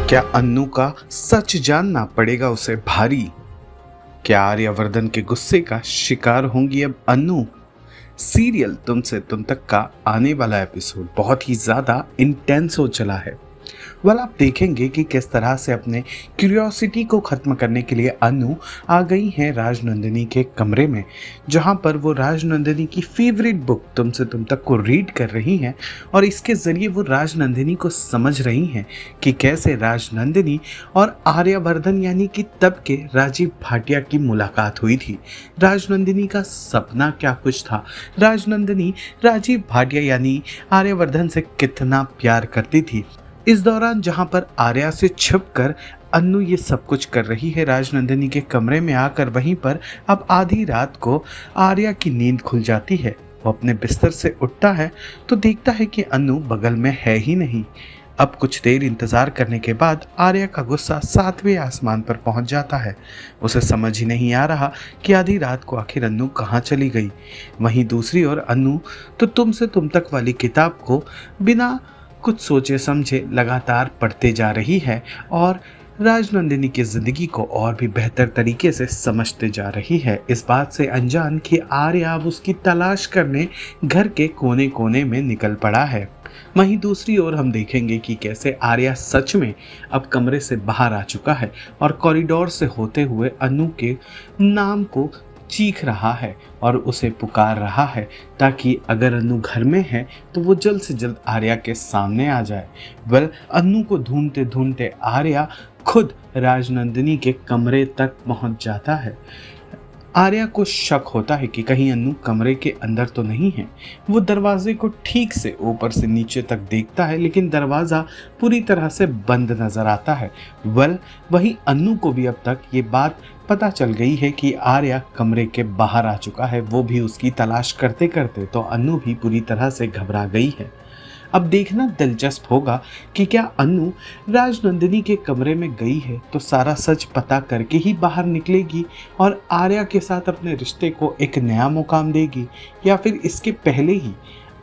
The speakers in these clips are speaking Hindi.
क्या अन्नू का सच जानना पड़ेगा उसे भारी? क्या आर्यवर्धन के गुस्से का शिकार होंगी अब अन्नू? सीरियल तुमसे तुम तक का आने वाला एपिसोड बहुत ही ज्यादा इंटेंस हो चला है। आप देखेंगे कि किस तरह से अपने क्यूरियोसिटी को खत्म करने के लिए अनु आ गई हैं राजनंदिनी के कमरे में, जहां पर वो राजनंदिनी की फेवरेट बुक तुमसे तुम तक को रीड कर रही हैं और इसके जरिए वो राजनंदिनी को समझ रही हैं कि कैसे राजनंदिनी और आर्यवर्धन यानी कि तब के राजीव भाटिया की मुलाकात हुई थी। राजनंदिनी का सपना क्या कुछ था, राजनंदिनी राजीव भाटिया यानी आर्यवर्धन से कितना प्यार करती थी। इस दौरान जहां पर आर्या से छिपकर अन्नू ये सब कुछ कर रही है राजनंदिनी के कमरे में आकर, वहीं पर अब आधी रात को आर्या की नींद खुल जाती है। वो अपने बिस्तर से उठता है तो देखता है कि अन्नू बगल में है ही नहीं। अब कुछ देर इंतजार करने के बाद आर्या का गुस्सा 7वें आसमान पर पहुंच जाता है। उसे समझ ही नहीं आ रहा कि आधी रात को आखिर अन्नू कहाँ चली गई। वहीं दूसरी ओर अन्नू तो तुमसे तुम तक वाली किताब को बिना कुछ सोचे समझे लगातार पढ़ते जा रही है और राजनंदिनी की जिंदगी को और भी बेहतर तरीके से समझते जा रही है, इस बात से अनजान कि आर्या अब उसकी तलाश करने घर के कोने कोने में निकल पड़ा है। वहीं दूसरी ओर हम देखेंगे कि कैसे आर्या सच में अब कमरे से बाहर आ चुका है और कॉरिडोर से होते हुए अनु के नाम को चीख रहा है और उसे पुकार रहा है ताकि अगर अन्नू घर में है तो वो जल्द से जल्द आर्या के सामने आ जाए। अन्नू को ढूंढते ढूंढते आर्या खुद राजनंदिनी के कमरे तक पहुंच जाता है। आर्या को शक होता है कि कहीं अन्नू कमरे के अंदर तो नहीं है। वो दरवाजे को ठीक से ऊपर से नीचे तक देखता है लेकिन दरवाज़ा पूरी तरह से बंद नजर आता है। वहीं अन्नू को भी अब तक ये बात पता चल गई है कि आर्या कमरे के बाहर आ चुका है। वो भी उसकी तलाश करते करते तो अन्नू भी पूरी तरह से घबरा गई है। अब देखना दिलचस्प होगा कि क्या अन्नू राजनंदिनी के कमरे में गई है तो सारा सच पता करके ही बाहर निकलेगी और आर्या के साथ अपने रिश्ते को एक नया मुकाम देगी, या फिर इसके पहले ही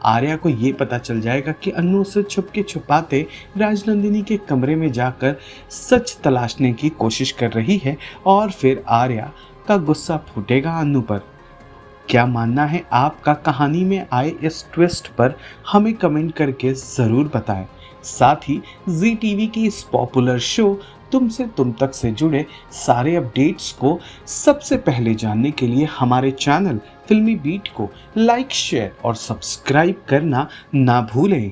आर्या को ये पता चल जाएगा कि अन्नू से छुपके छुपाते राजनंदिनी के कमरे में जाकर सच तलाशने की कोशिश कर रही है और फिर आर्या का गुस्सा फूटेगा अन्नू पर। क्या मानना है आपका कहानी में आए इस ट्विस्ट पर, हमें कमेंट करके ज़रूर बताएं। साथ ही जी टीवी की इस पॉपुलर शो तुमसे तुम तक से जुड़े सारे अपडेट्स को सबसे पहले जानने के लिए हमारे चैनल फिल्मी बीट को लाइक, शेयर और सब्सक्राइब करना ना भूलें।